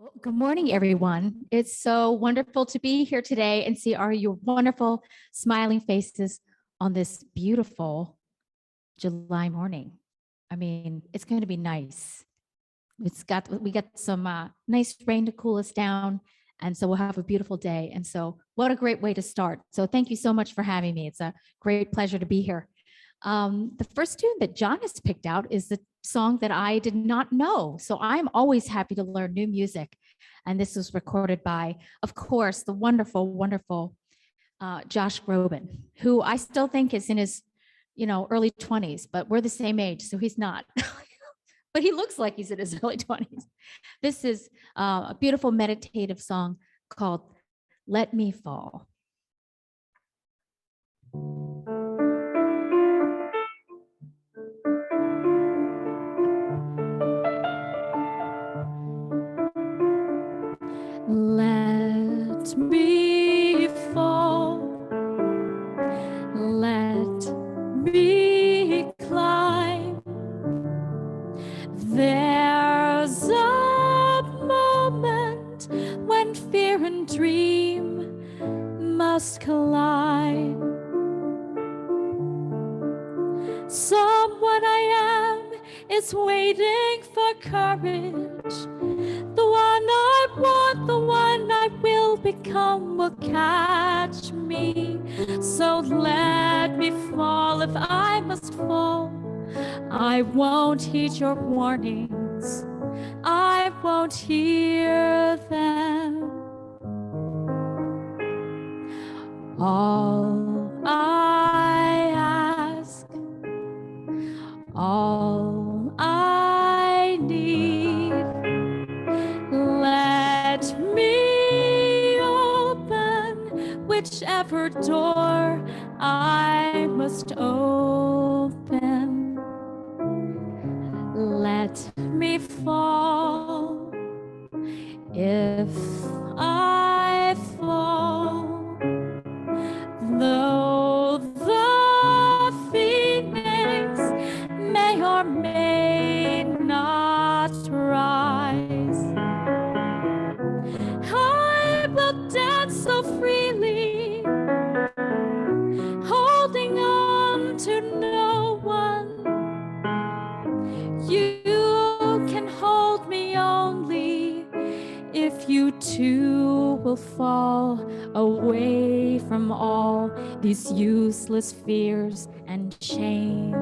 Well, good morning, everyone. It's so wonderful to be here today and see your wonderful smiling faces on this beautiful July morning. I mean, it's going to be nice. We got some nice rain to cool us down, and so we'll have a beautiful day. And so, what a great way to start! So, thank you so much for having me. It's a great pleasure to be here. The first tune that John has picked out is the song that I did not know. So I'm always happy to learn new music. And this was recorded by, of course, the wonderful, wonderful Josh Groban, who I still think is in his, early 20s, but we're the same age, so he's not. But he looks like he's in his early 20s. This is a beautiful meditative song called Let Me Fall. Let me fall, let me climb. There's a moment when fear and dream must collide. Someone I am is waiting for courage. The one I want, the one I will become will catch me. So let me fall if I must fall. I won't heed your warnings. I won't hear them. All I ask, all I need, let me open whichever door I must open. Let me fall if I fall. Though the phoenix may or may not rise, I will dance so freely, holding on to no one. You can hold me only if you too will fall away from all these useless fears and chains.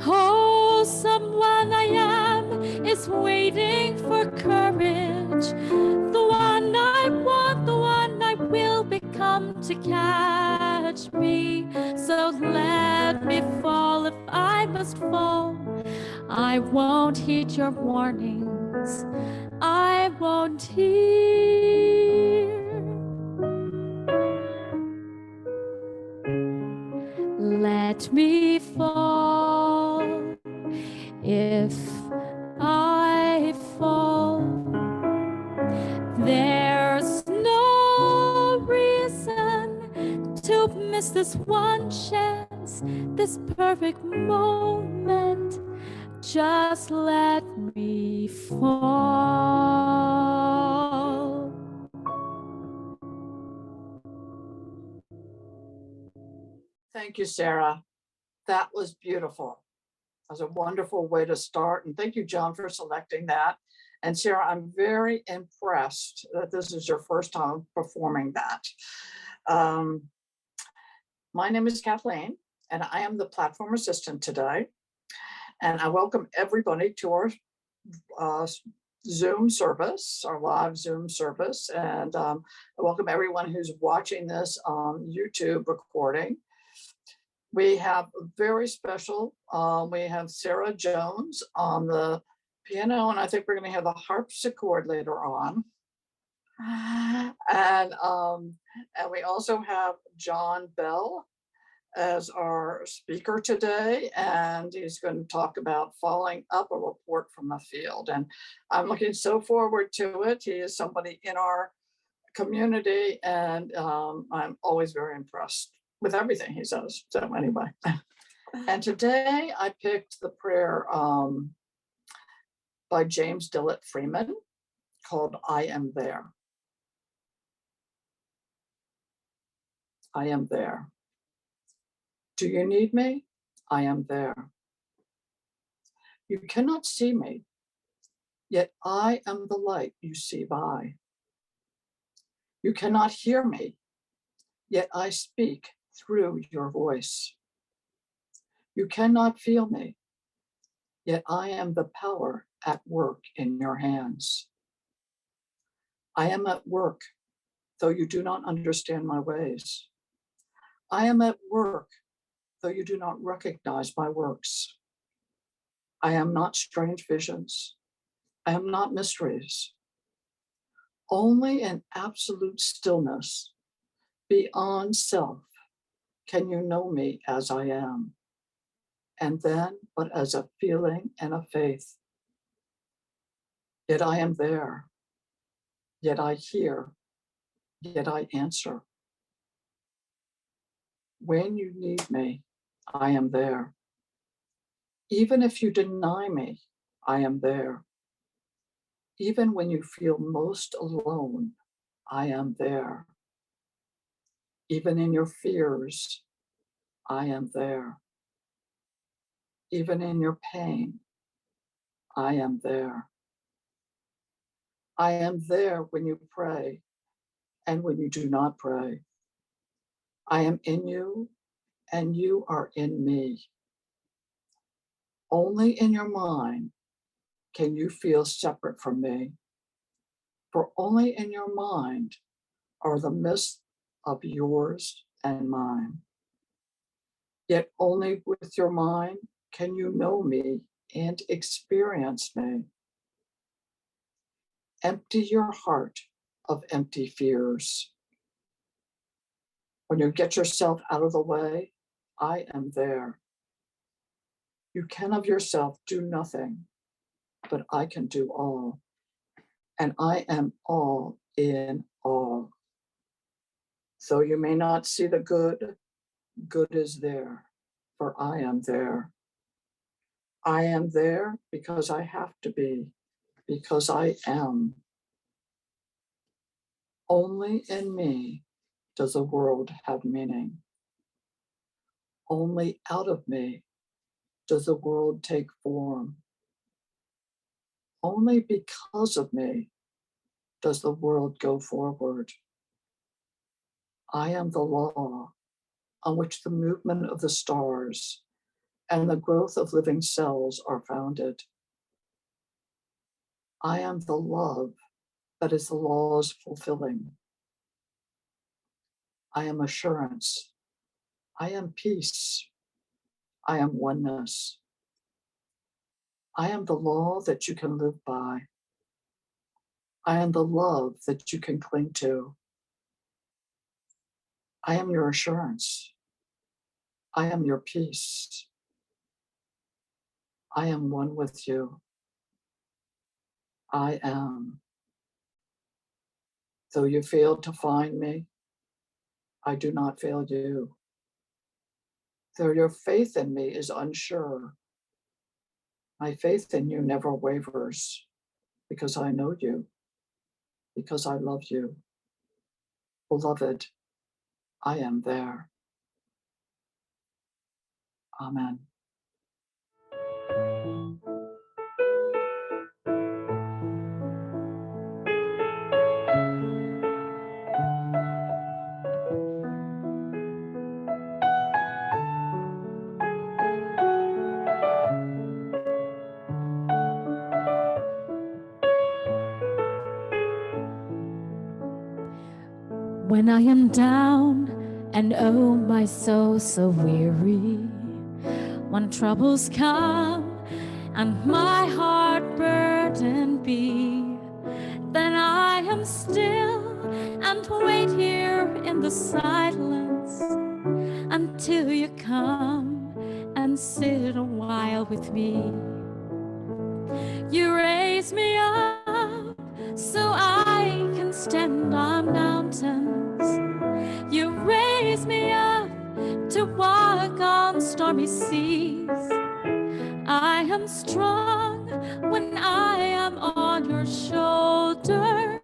Oh, someone I am is waiting for courage. The one I want, the one I will become to catch me. So let me fall if I must fall. I won't heed your warnings. I won't hear. Let me fall if I fall. There's no reason to miss this one chance, this perfect moment. Just let me fall. Thank you, Sarah. That was beautiful. That was a wonderful way to start. And thank you, John, for selecting that. And Sarah, I'm very impressed that this is your first time performing that. My name is Kathleen, and I am the platform assistant today. And I welcome everybody to our Zoom service, our live Zoom service. And I welcome everyone who's watching this on YouTube recording. We have a very special, we have Sara Jones on the piano, and I think we're going to have a harpsichord later on. And we also have John Bell as our speaker today, and he's going to talk about following up a report from the field. And I'm looking so forward to it. He is somebody in our community, and I'm always very impressed with everything he says. So anyway, and today I picked the prayer by James Dillett Freeman called I Am There. I am there. Do you need me? I am there. You cannot see me, yet I am the light you see by. You cannot hear me, yet I speak through your voice. You cannot feel me, yet I am the power at work in your hands. I am at work, though you do not understand my ways. I am at work, though you do not recognize my works. I am not strange visions. I am not mysteries. Only in absolute stillness, beyond self, can you know me as I am, and then but as a feeling and a faith. Yet I am there, yet I hear, yet I answer. When you need me, I am there. Even if you deny me, I am there. Even when you feel most alone, I am there. Even in your fears, I am there. Even in your pain, I am there. I am there when you pray and when you do not pray. I am in you and you are in me. Only in your mind can you feel separate from me, for only in your mind are the mists of yours and mine. Yet only with your mind can you know me and experience me. Empty your heart of empty fears. When you get yourself out of the way, I am there. You can of yourself do nothing, but I can do all. And I am all in all. So you may not see the good, good is there, for I am there. I am there because I have to be, because I am. Only in me does the world have meaning. Only out of me does the world take form. Only because of me does the world go forward. I am the law on which the movement of the stars and the growth of living cells are founded. I am the love that is the law's fulfilling. I am assurance. I am peace. I am oneness. I am the law that you can live by. I am the love that you can cling to. I am your assurance. I am your peace. I am one with you. I am. Though you fail to find me, I do not fail you. Though your faith in me is unsure, my faith in you never wavers, because I know you, because I love you. Beloved, I am there. Amen. When I am down and oh my soul so weary, when troubles come and my heart burdened be, then I am still and wait here in the silence until you come and sit a while with me. You raise me up so I can stand on mountains. You raise me up to walk on stormy seas. I am strong when I am on your shoulders.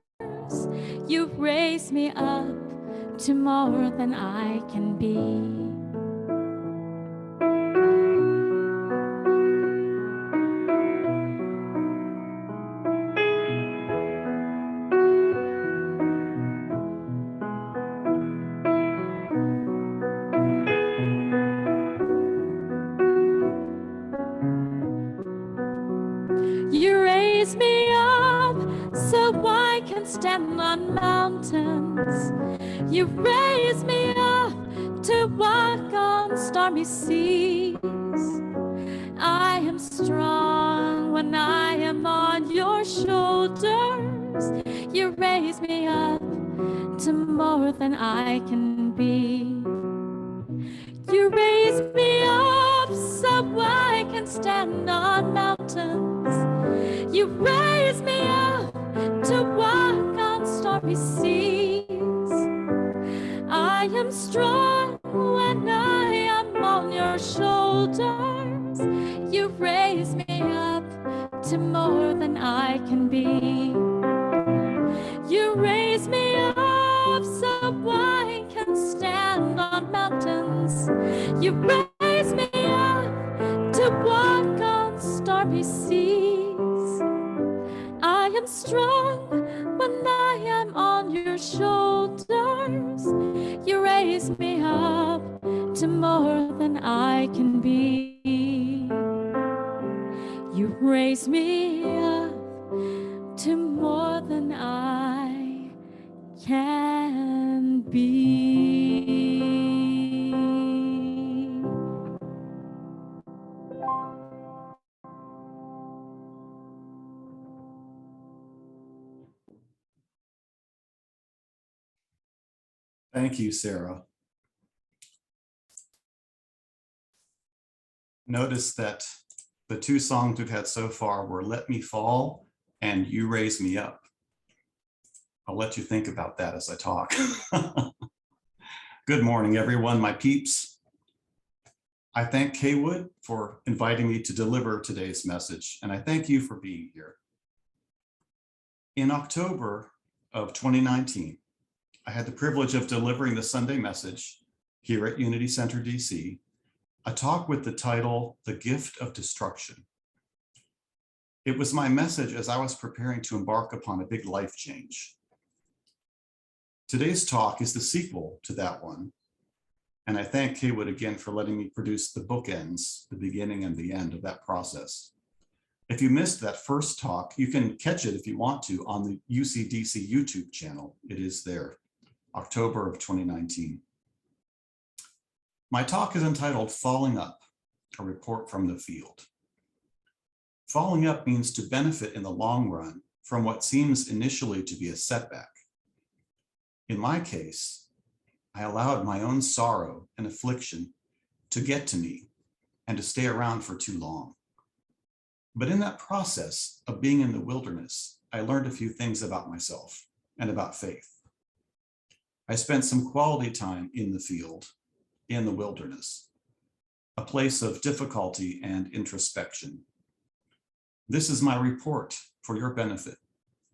You raise me up to more than I can be. You raise me up so I can stand on mountains. You raise me up to walk on stormy seas. I am strong when I am on your shoulders. You raise me up to more than I can be. You raise me up so I can stand on mountains. You raise me up to walk on stormy seas. I am strong when I am on your shoulders. You raise me up to more than I can be. You raise me up so I can stand on mountains. You raise me up to walk on stormy seas. I am strong when I am on your shoulders. You raise me up to more than I can be. You raise me up to more than I can be. Thank you, Sarah. Notice that the two songs we've had so far were Let Me Fall and You Raise Me Up. I'll let you think about that as I talk. Good morning, everyone, my peeps. I thank Kaywood for inviting me to deliver today's message, and I thank you for being here. In October of 2019, I had the privilege of delivering the Sunday message here at Unity Center, DC, a talk with the title, The Gift of Destruction. It was my message as I was preparing to embark upon a big life change. Today's talk is the sequel to that one, and I thank Kaywood again for letting me produce the bookends, the beginning and the end of that process. If you missed that first talk, you can catch it if you want to on the UCDC YouTube channel. It is there, October of 2019. My talk is entitled Falling Up, a report from the field. Falling up means to benefit in the long run from what seems initially to be a setback. In my case, I allowed my own sorrow and affliction to get to me and to stay around for too long. But in that process of being in the wilderness, I learned a few things about myself and about faith. I spent some quality time in the field, in the wilderness, a place of difficulty and introspection. This is my report for your benefit,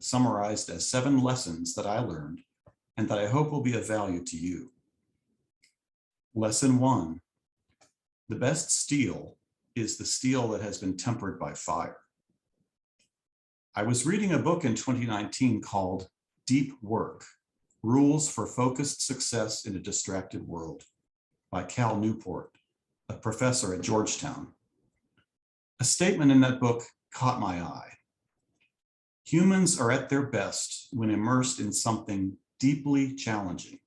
summarized as 7 lessons that I learned and that I hope will be of value to you. Lesson 1, the best steel is the steel that has been tempered by fire. I was reading a book in 2019 called Deep Work, Rules for Focused Success in a Distracted World by Cal Newport, a professor at Georgetown. A statement in that book caught my eye. Humans are at their best when immersed in something deeply challenging.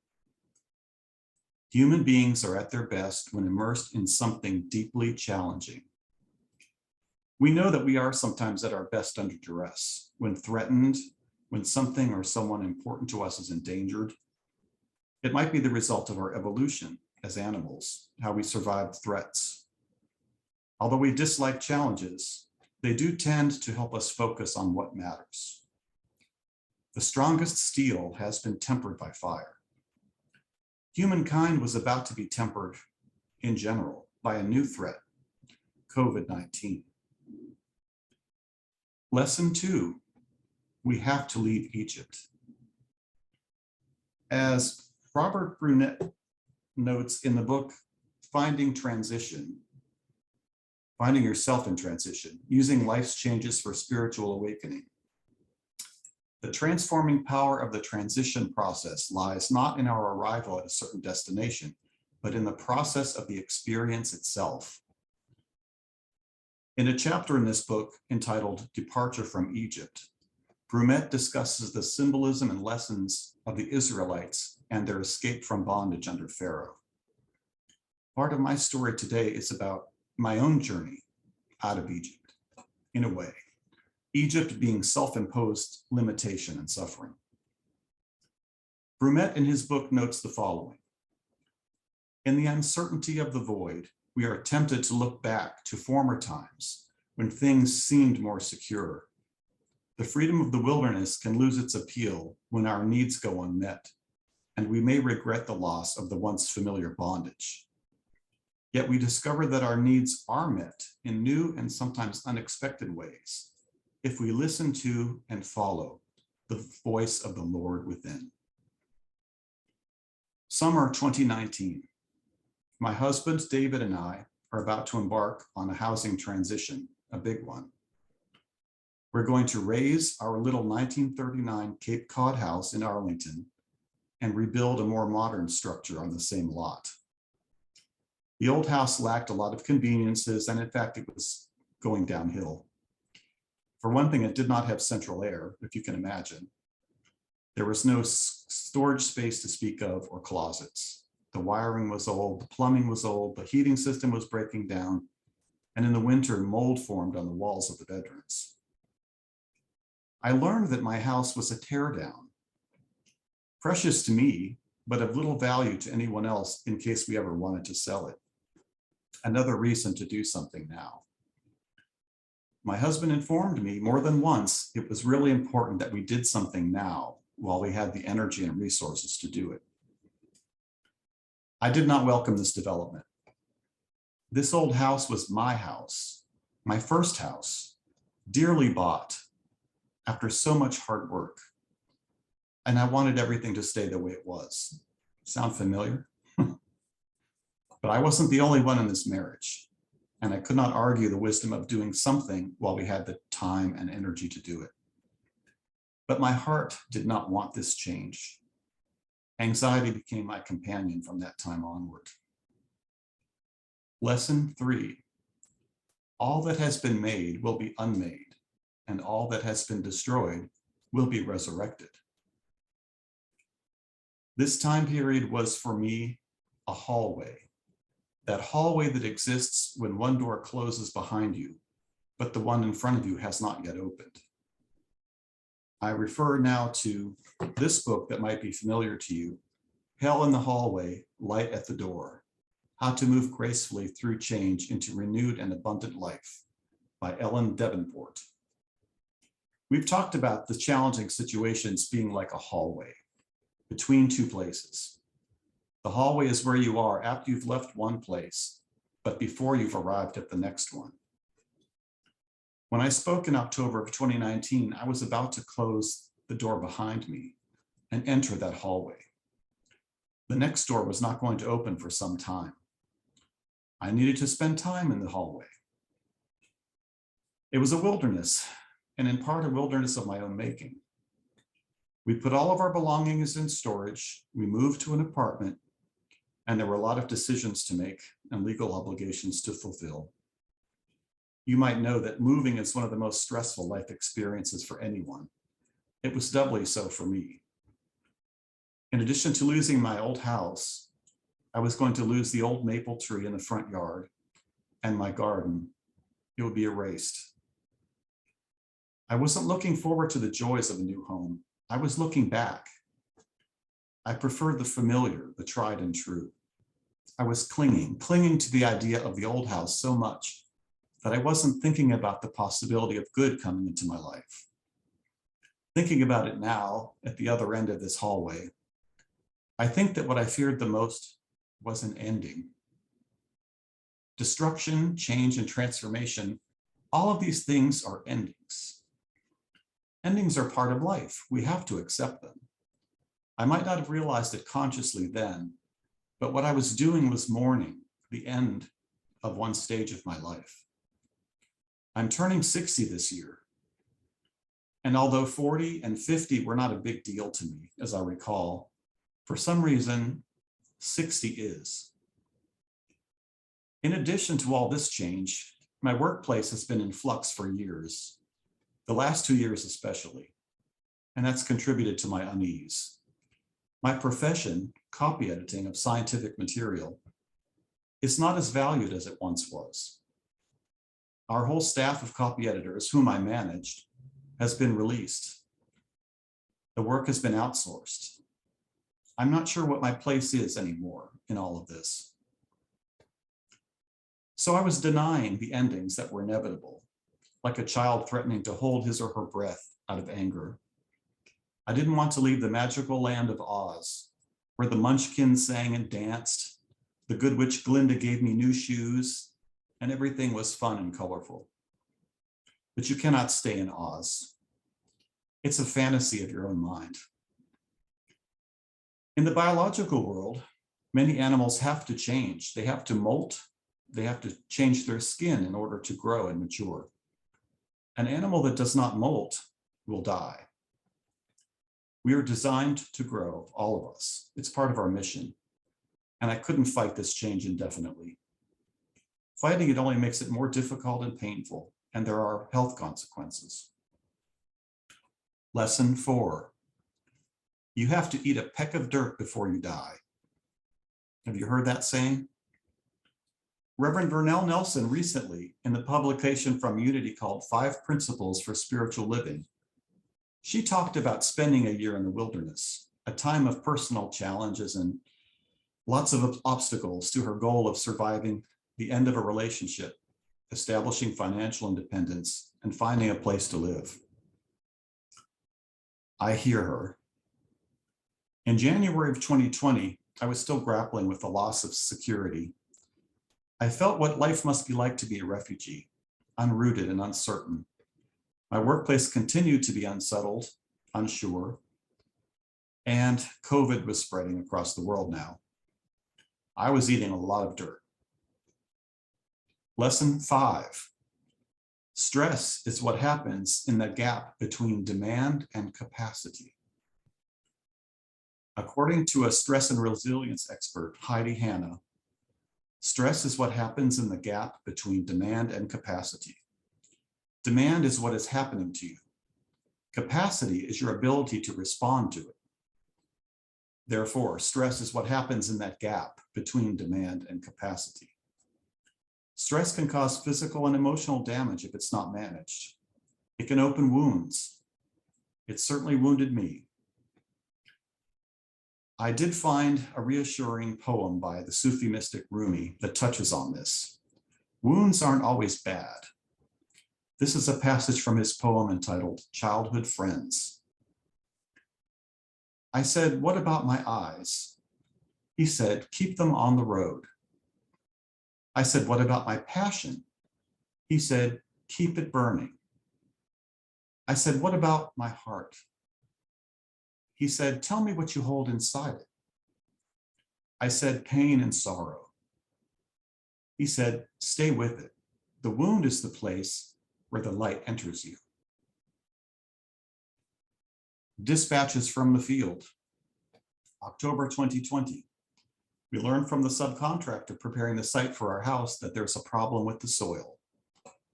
Human beings are at their best when immersed in something deeply challenging. We know that we are sometimes at our best under duress, when threatened, when something or someone important to us is endangered. It might be the result of our evolution, as animals, how we survived threats. Although we dislike challenges, they do tend to help us focus on what matters. The strongest steel has been tempered by fire. Humankind was about to be tempered in general by a new threat, COVID-19. Lesson 2, we have to leave Egypt. As Robert Brunet notes in the book, Finding Yourself in Transition, Using Life's Changes for Spiritual Awakening. The transforming power of the transition process lies not in our arrival at a certain destination, but in the process of the experience itself. In a chapter in this book entitled Departure from Egypt, Brunet discusses the symbolism and lessons of the Israelites and their escape from bondage under Pharaoh. Part of my story today is about my own journey out of Egypt, in a way. Egypt being self-imposed limitation and suffering. Brunet in his book notes the following. In the uncertainty of the void, we are tempted to look back to former times when things seemed more secure. The freedom of the wilderness can lose its appeal when our needs go unmet, and we may regret the loss of the once familiar bondage. Yet we discover that our needs are met in new and sometimes unexpected ways if we listen to and follow the voice of the Lord within. Summer 2019. My husband, David, and I are about to embark on a housing transition, a big one. We're going to raise our little 1939 Cape Cod house in Arlington and rebuild a more modern structure on the same lot. The old house lacked a lot of conveniences, and in fact, it was going downhill. For one thing, it did not have central air, if you can imagine. There was no storage space to speak of or closets. The wiring was old, the plumbing was old, the heating system was breaking down, and in the winter, mold formed on the walls of the bedrooms. I learned that my house was a teardown, precious to me, but of little value to anyone else in case we ever wanted to sell it. Another reason to do something now. My husband informed me more than once it was really important that we did something now while we had the energy and resources to do it. I did not welcome this development. This old house was my house, my first house, dearly bought after so much hard work. And I wanted everything to stay the way it was. Sound familiar? But I wasn't the only one in this marriage, and I could not argue the wisdom of doing something while we had the time and energy to do it. But my heart did not want this change. Anxiety became my companion from that time onward. Lesson 3, all that has been made will be unmade, and all that has been destroyed will be resurrected. This time period was for me a hallway. That hallway that exists when one door closes behind you, but the one in front of you has not yet opened. I refer now to this book that might be familiar to you, Hell in the Hallway, Light at the Door, How to Move Gracefully Through Change into Renewed and Abundant Life by Ellen Davenport. We've talked about the challenging situations being like a hallway between two places. The hallway is where you are after you've left one place, but before you've arrived at the next one. When I spoke in October of 2019, I was about to close the door behind me and enter that hallway. The next door was not going to open for some time. I needed to spend time in the hallway. It was a wilderness, and in part a wilderness of my own making. We put all of our belongings in storage, we moved to an apartment, and there were a lot of decisions to make and legal obligations to fulfill. You might know that moving is one of the most stressful life experiences for anyone. It was doubly so for me. In addition to losing my old house, I was going to lose the old maple tree in the front yard and my garden. It would be erased. I wasn't looking forward to the joys of a new home. I was looking back. I preferred the familiar, the tried and true. I was clinging to the idea of the old house so much that I wasn't thinking about the possibility of good coming into my life. Thinking about it now at the other end of this hallway, I think that what I feared the most was an ending. Destruction, change, and transformation, all of these things are endings. Endings are part of life. We have to accept them. I might not have realized it consciously then, but what I was doing was mourning the end of one stage of my life. I'm turning 60 this year. And although 40 and 50 were not a big deal to me, as I recall, for some reason, 60 is. In addition to all this change, my workplace has been in flux for years, the last 2 years especially, and that's contributed to my unease. My profession, copy editing of scientific material, is not as valued as it once was. Our whole staff of copy editors, whom I managed, has been released. The work has been outsourced. I'm not sure what my place is anymore in all of this. So I was denying the endings that were inevitable, like a child threatening to hold his or her breath out of anger. I didn't want to leave the magical land of Oz, where the Munchkins sang and danced, the good witch Glinda gave me new shoes, and everything was fun and colorful. But you cannot stay in Oz. It's a fantasy of your own mind. In the biological world, many animals have to change. They have to molt. They have to change their skin in order to grow and mature. An animal that does not molt will die. We are designed to grow, all of us. It's part of our mission. And I couldn't fight this change indefinitely. Fighting it only makes it more difficult and painful, and there are health consequences. Lesson 4. You have to eat a peck of dirt before you die. Have you heard that saying? Reverend Vernell Nelson recently, in the publication from Unity called 5 Principles for Spiritual Living, she talked about spending a year in the wilderness, a time of personal challenges and lots of obstacles to her goal of surviving the end of a relationship, establishing financial independence, and finding a place to live. I hear her. In January of 2020, I was still grappling with the loss of security. I felt what life must be like to be a refugee, unrooted and uncertain. My workplace continued to be unsettled, unsure, and COVID was spreading across the world now. I was eating a lot of dirt. Lesson 5. Stress is what happens in the gap between demand and capacity. According to a stress and resilience expert, Heidi Hanna, stress is what happens in the gap between demand and capacity. Demand is what is happening to you. Capacity is your ability to respond to it. Therefore, stress is what happens in that gap between demand and capacity. Stress can cause physical and emotional damage if it's not managed. It can open wounds. It certainly wounded me. I did find a reassuring poem by the Sufi mystic Rumi that touches on this. Wounds aren't always bad. This is a passage from his poem entitled Childhood Friends. I said, "What about my eyes?" He said, "Keep them on the road." I said, "What about my passion?" He said, "Keep it burning." I said, "What about my heart?" He said, "Tell me what you hold inside it." I said, "Pain and sorrow." He said, "Stay with it. The wound is the place where the light enters you." Dispatches from the field. October 2020. We learned from the subcontractor preparing the site for our house that there's a problem with the soil,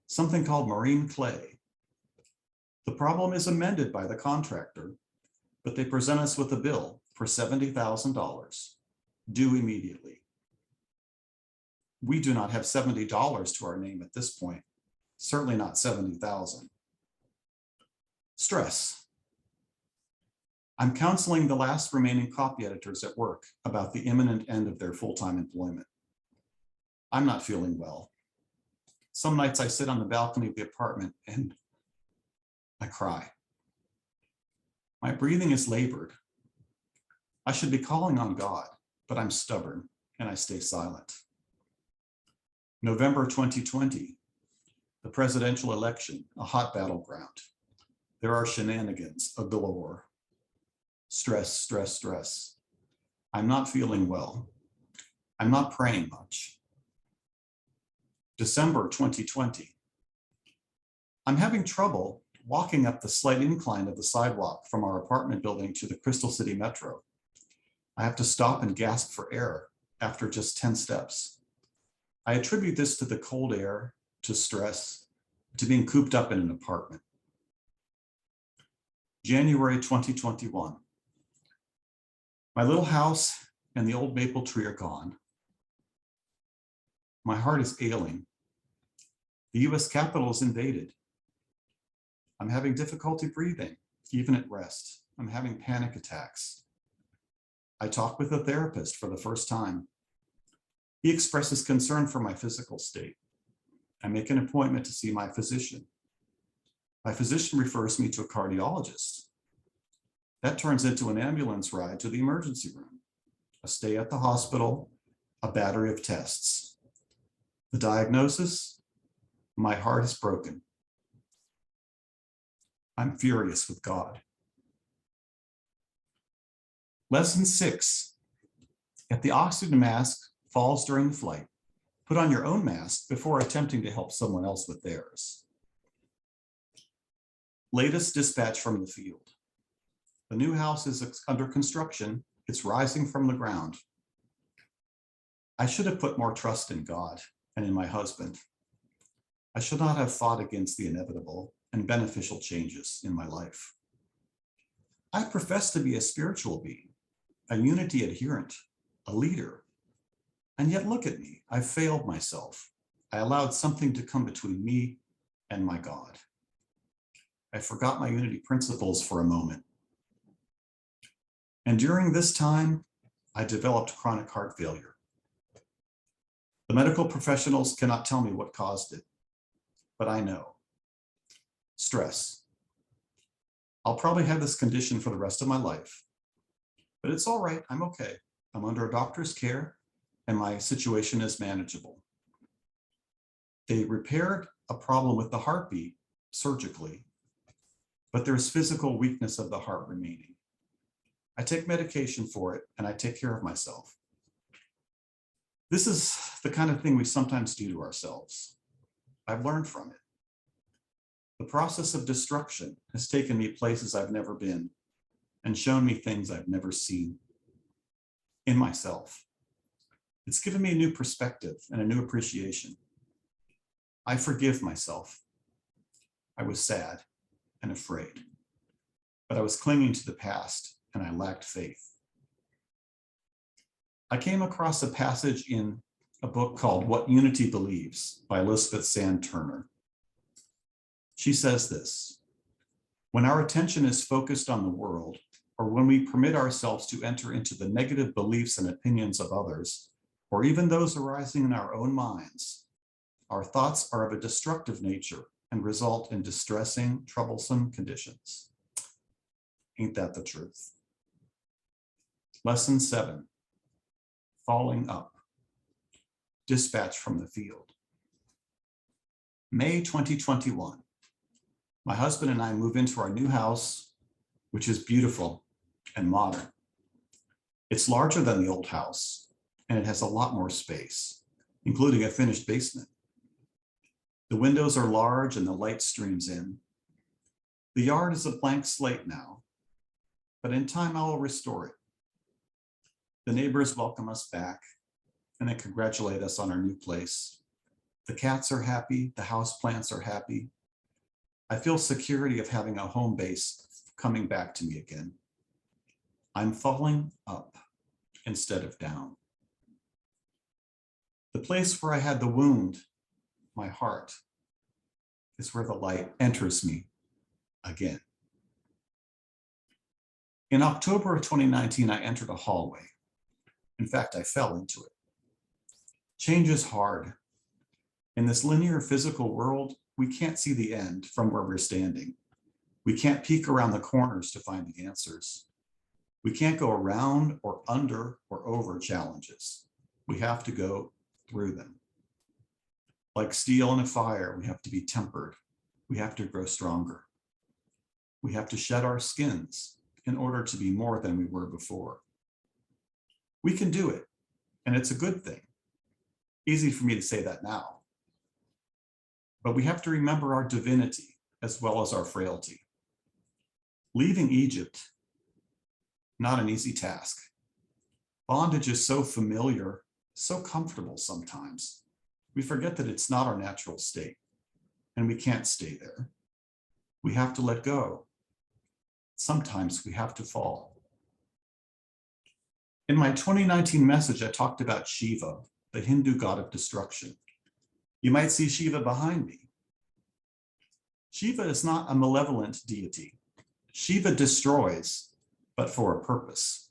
something called marine clay. The problem is amended by the contractor, but they present us with a bill for $70,000, due immediately. We do not have $70 to our name at this point, certainly not $70,000. Stress. I'm counseling the last remaining copy editors at work about the imminent end of their full-time employment. I'm not feeling well. Some nights I sit on the balcony of the apartment and I cry. My breathing is labored. I should be calling on God, but I'm stubborn and I stay silent. November 2020, the presidential election, a hot battleground. There are shenanigans galore. Stress, stress, stress. I'm not feeling well. I'm not praying much. December 2020. I'm having trouble walking up the slight incline of the sidewalk from our apartment building to the Crystal City Metro. I have to stop and gasp for air after just 10 steps. I attribute this to the cold air, to stress, to being cooped up in an apartment. January 2021. My little house and the old maple tree are gone. My heart is ailing. The US Capitol is invaded. I'm having difficulty breathing, even at rest. I'm having panic attacks. I talk with a therapist for the first time. He expresses concern for my physical state. I make an appointment to see my physician. My physician refers me to a cardiologist. That turns into an ambulance ride to the emergency room, a stay at the hospital, a battery of tests. The diagnosis: my heart is broken. I'm furious with God. Lesson 6. If the oxygen mask falls during the flight, put on your own mask before attempting to help someone else with theirs. Latest dispatch from the field. The new house is under construction. It's rising from the ground. I should have put more trust in God and in my husband. I should not have fought against the inevitable and beneficial changes in my life. I profess to be a spiritual being, a unity adherent, a leader. And yet look at me, I've failed myself. I allowed something to come between me and my God. I forgot my unity principles for a moment. And during this time, I developed chronic heart failure. The medical professionals cannot tell me what caused it, but I know. Stress. I'll probably have this condition for the rest of my life, but it's all right, I'm okay. I'm under a doctor's care and my situation is manageable. They repaired a problem with the heartbeat surgically, but there's physical weakness of the heart remaining. I take medication for it and I take care of myself. This is the kind of thing we sometimes do to ourselves. I've learned from it. The process of destruction has taken me places I've never been and shown me things I've never seen in myself. It's given me a new perspective and a new appreciation. I forgive myself. I was sad and afraid, but I was clinging to the past and I lacked faith. I came across a passage in a book called What Unity Believes by Elizabeth Sand Turner. She says this: when our attention is focused on the world, or when we permit ourselves to enter into the negative beliefs and opinions of others, or even those arising in our own minds, our thoughts are of a destructive nature and result in distressing, troublesome conditions. Ain't that the truth? Lesson 7, falling up. Dispatch from the field. May 2021. My husband and I move into our new house, which is beautiful and modern. It's larger than the old house, and it has a lot more space, including a finished basement. The windows are large and the light streams in. The yard is a blank slate now, but in time I will restore it. The neighbors welcome us back and they congratulate us on our new place. The cats are happy, the houseplants are happy. I feel security of having a home base coming back to me again. I'm falling up instead of down. The place where I had the wound, my heart, is where the light enters me again. In October of 2019, I entered a hallway. In fact, I fell into it. Change is hard. In this linear physical world, we can't see the end from where we're standing. We can't peek around the corners to find the answers. We can't go around or under or over challenges. We have to go through them. Like steel in a fire, we have to be tempered. We have to grow stronger. We have to shed our skins in order to be more than we were before. We can do it, and it's a good thing. Easy for me to say that now. But we have to remember our divinity as well as our frailty. Leaving Egypt, not an easy task. Bondage is so familiar, so comfortable sometimes. We forget that it's not our natural state, and we can't stay there. We have to let go. Sometimes we have to fall. In my 2019 message, I talked about Shiva, the Hindu god of destruction. You might see Shiva behind me. Shiva is not a malevolent deity. Shiva destroys, but for a purpose,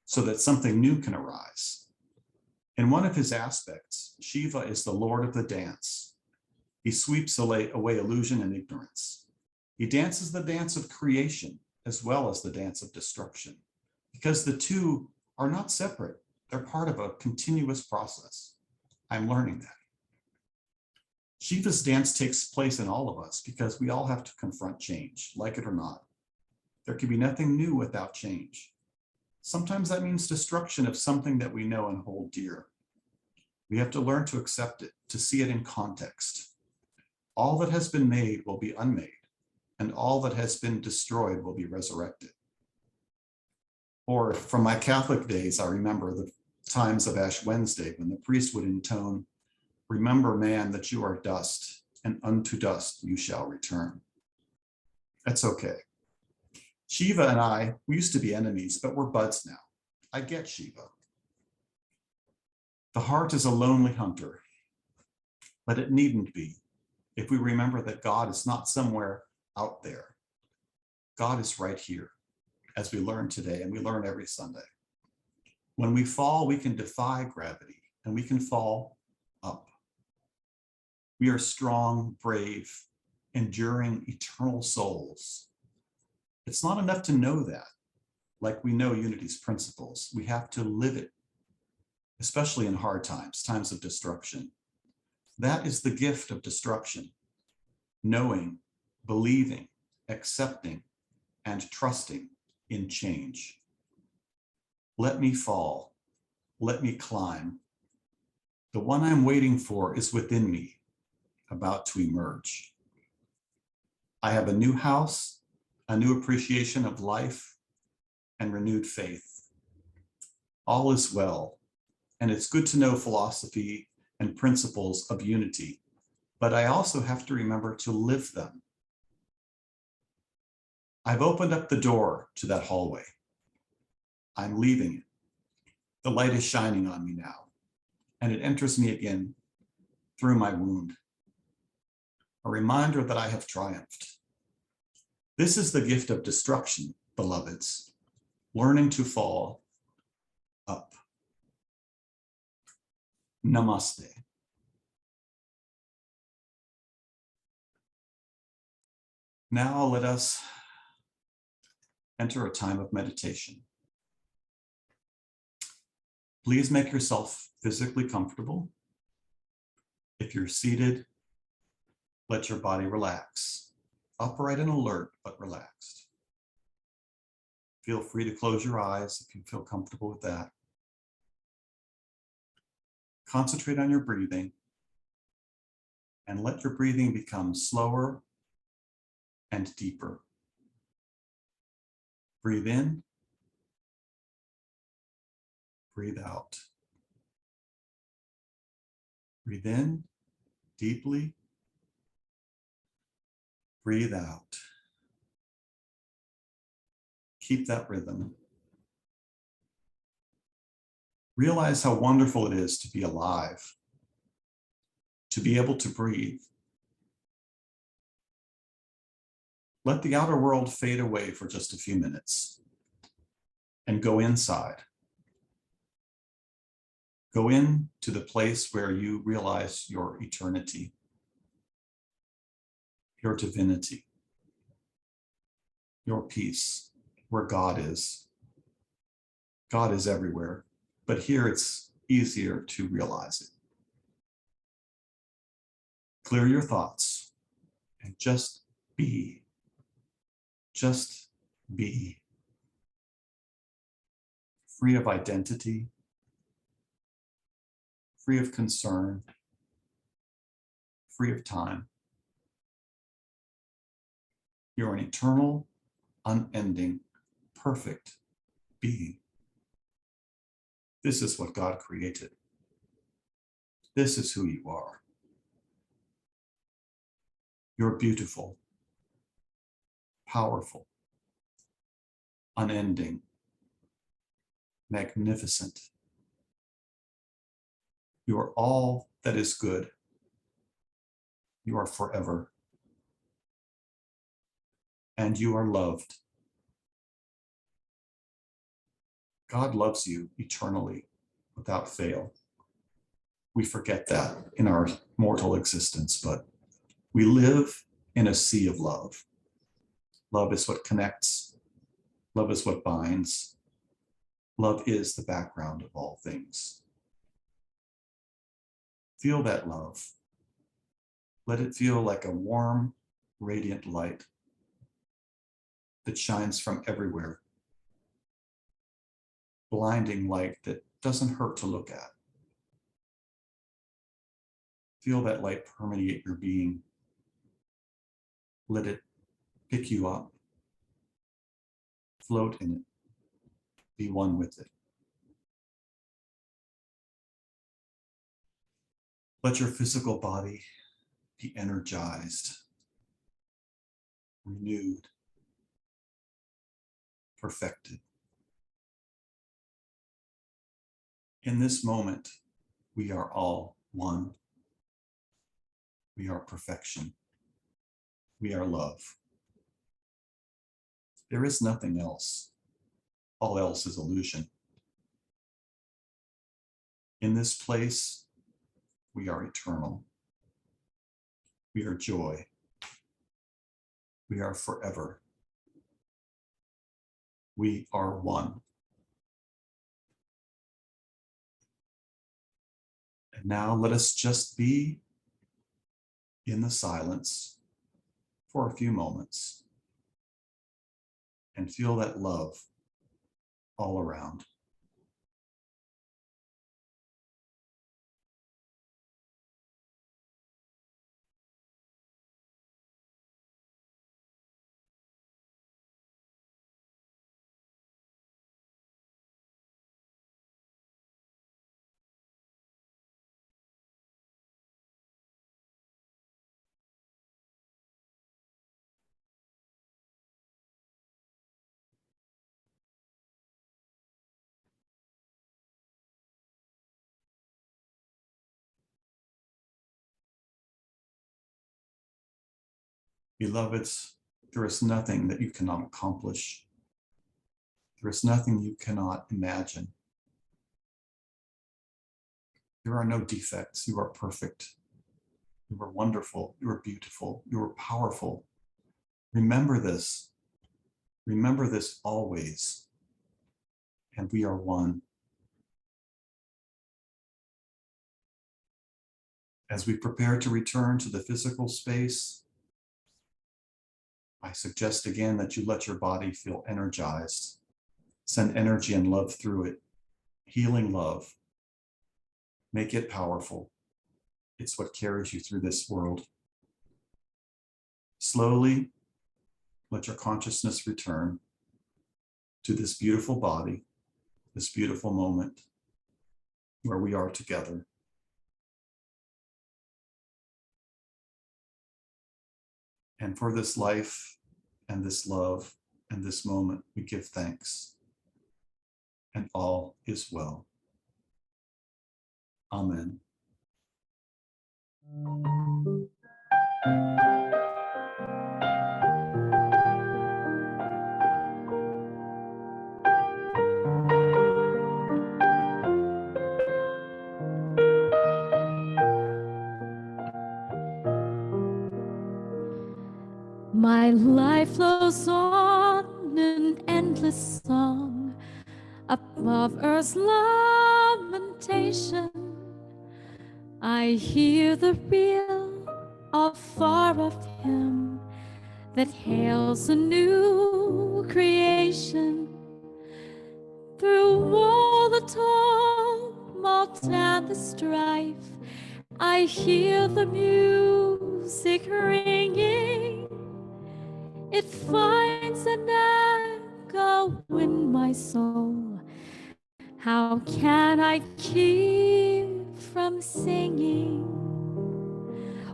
so that something new can arise. In one of his aspects, Shiva is the Lord of the dance. He sweeps away illusion and ignorance. He dances the dance of creation as well as the dance of destruction, because the two are not separate. They're part of a continuous process. I'm learning that. Shiva's dance takes place in all of us because we all have to confront change, like it or not. There can be nothing new without change. Sometimes that means destruction of something that we know and hold dear. We have to learn to accept it, to see it in context. All that has been made will be unmade, and all that has been destroyed will be resurrected. Or from my Catholic days, I remember the times of Ash Wednesday when the priest would intone, "Remember, man, that you are dust, and unto dust you shall return." That's okay. Shiva and I, we used to be enemies, but we're buds now. I get Shiva. The heart is a lonely hunter, but it needn't be if we remember that God is not somewhere out there. God is right here, as we learn today, and we learn every Sunday. When we fall, we can defy gravity, and we can fall up. We are strong, brave, enduring, eternal souls. It's not enough to know that, like we know Unity's principles. We have to live it, especially in hard times, times of destruction. That is the gift of destruction: knowing, believing, accepting, and trusting in change. Let me fall. Let me climb. The one I'm waiting for is within me, about to emerge. I have a new house, a new appreciation of life, and renewed faith. All is well, and it's good to know philosophy and principles of unity, but I also have to remember to live them. I've opened up the door to that hallway. I'm leaving it. The light is shining on me now, and it enters me again through my wound. A reminder that I have triumphed. This is the gift of destruction, beloveds, learning to fall up. Namaste. Now let us enter a time of meditation. Please make yourself physically comfortable. If you're seated, let your body relax. Upright and alert, but relaxed. Feel free to close your eyes if you feel comfortable with that. Concentrate on your breathing and let your breathing become slower and deeper. Breathe in, breathe out. Breathe in deeply, breathe out. Keep that rhythm. Realize how wonderful it is to be alive, to be able to breathe. Let the outer world fade away for just a few minutes and go inside. Go in to the place where you realize your eternity, your divinity, your peace, where God is. God is everywhere, but here it's easier to realize it. Clear your thoughts and just be. Just be. Free of identity, free of concern, free of time. You're an eternal, unending, perfect being. This is what God created. This is who you are. You're beautiful, powerful, unending, magnificent. You are all that is good. You are forever. And you are loved. God loves you eternally, without fail. We forget that in our mortal existence, but we live in a sea of love. Love is what connects. Love is what binds. Love is the background of all things. Feel that love. Let it feel like a warm, radiant light that shines from everywhere. Blinding light that doesn't hurt to look at. Feel that light permeate your being. Let it pick you up. Float in it. Be one with it. Let your physical body be energized, renewed, perfected. In this moment, we are all one. We are perfection. We are love. There is nothing else. All else is illusion. In this place, we are eternal. We are joy. We are forever. We are one. And now let us just be in the silence for a few moments and feel that love all around. Beloveds, there is nothing that you cannot accomplish. There is nothing you cannot imagine. There are no defects. You are perfect. You are wonderful. You are beautiful. You are powerful. Remember this. Remember this always. And we are one. As we prepare to return to the physical space, I suggest again that you let your body feel energized. Send energy and love through it. Healing love. Make it powerful. It's what carries you through this world. Slowly, let your consciousness return to this beautiful body, this beautiful moment where we are together. And for this life and this love and this moment, we give thanks. And all is well. Amen. My life flows on an endless song above earth's lamentation. I hear the reel afar of him that hails a new creation. Through all the tumult and the strife, I hear the music ringing. It finds an echo in my soul. How can I keep from singing?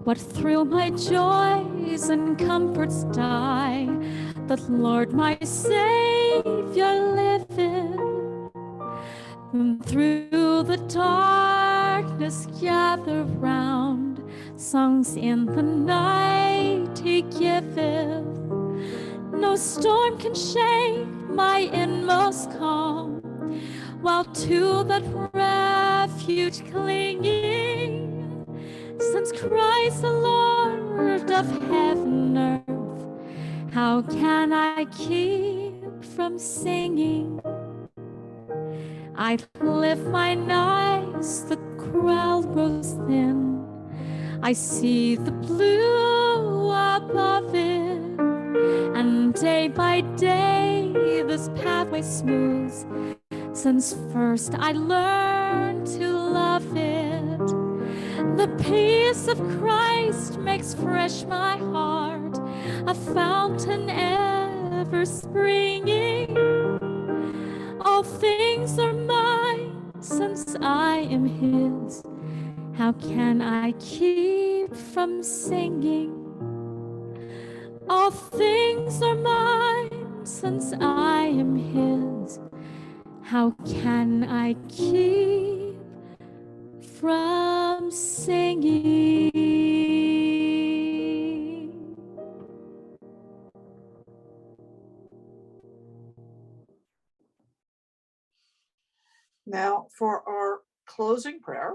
What thrill my joys and comforts die, the Lord my Savior liveth. And through the darkness gather round, songs in the night he giveth. No storm can shake my inmost calm, while to that refuge clinging, since Christ the Lord of heaven and earth, how can I keep from singing? I lift mine eyes, the crowd grows thin. I see the blue above it, and day by day this pathway smooths, since first I learned to love it. The peace of Christ makes fresh my heart, a fountain ever springing. All things are mine since I am his. How can I keep from singing? All things are mine since I am his. How can I keep from singing? Now, for our closing prayer,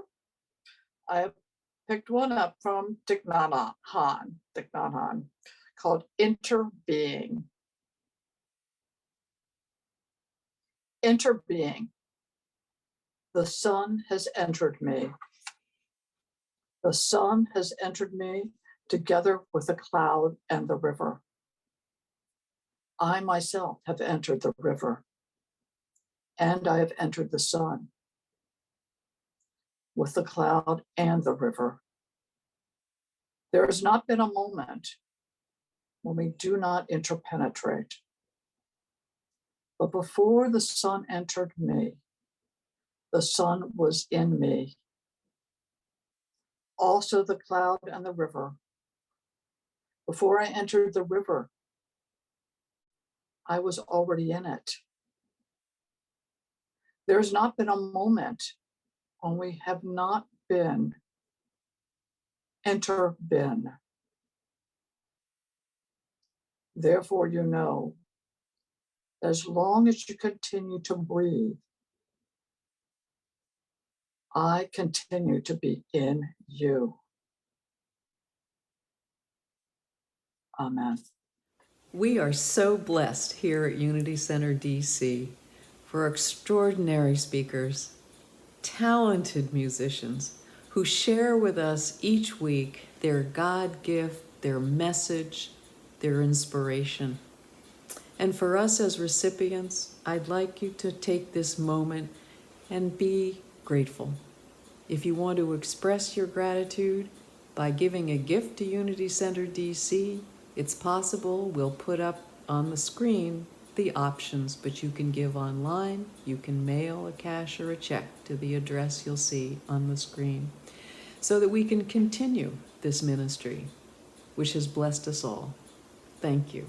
I have picked one up from Thich Nhat Hanh, called Interbeing. Interbeing. The sun has entered me. The sun has entered me together with the cloud and the river. I myself have entered the river, and I have entered the sun with the cloud and the river. There has not been a moment when we do not interpenetrate. But before the sun entered me, the sun was in me. Also the cloud and the river. Before I entered the river, I was already in it. There's not been a moment when we have not been interbeen. Therefore, you know, as long as you continue to breathe, I continue to be in you. Amen. We are so blessed here at Unity Center DC for extraordinary speakers, talented musicians who share with us each week their God gift, their message, their inspiration. And for us as recipients, I'd like you to take this moment and be grateful. If you want to express your gratitude by giving a gift to Unity Center DC, it's possible. We'll put up on the screen the options, but you can give online, you can mail a cash or a check to the address you'll see on the screen, so that we can continue this ministry, which has blessed us all. Thank you.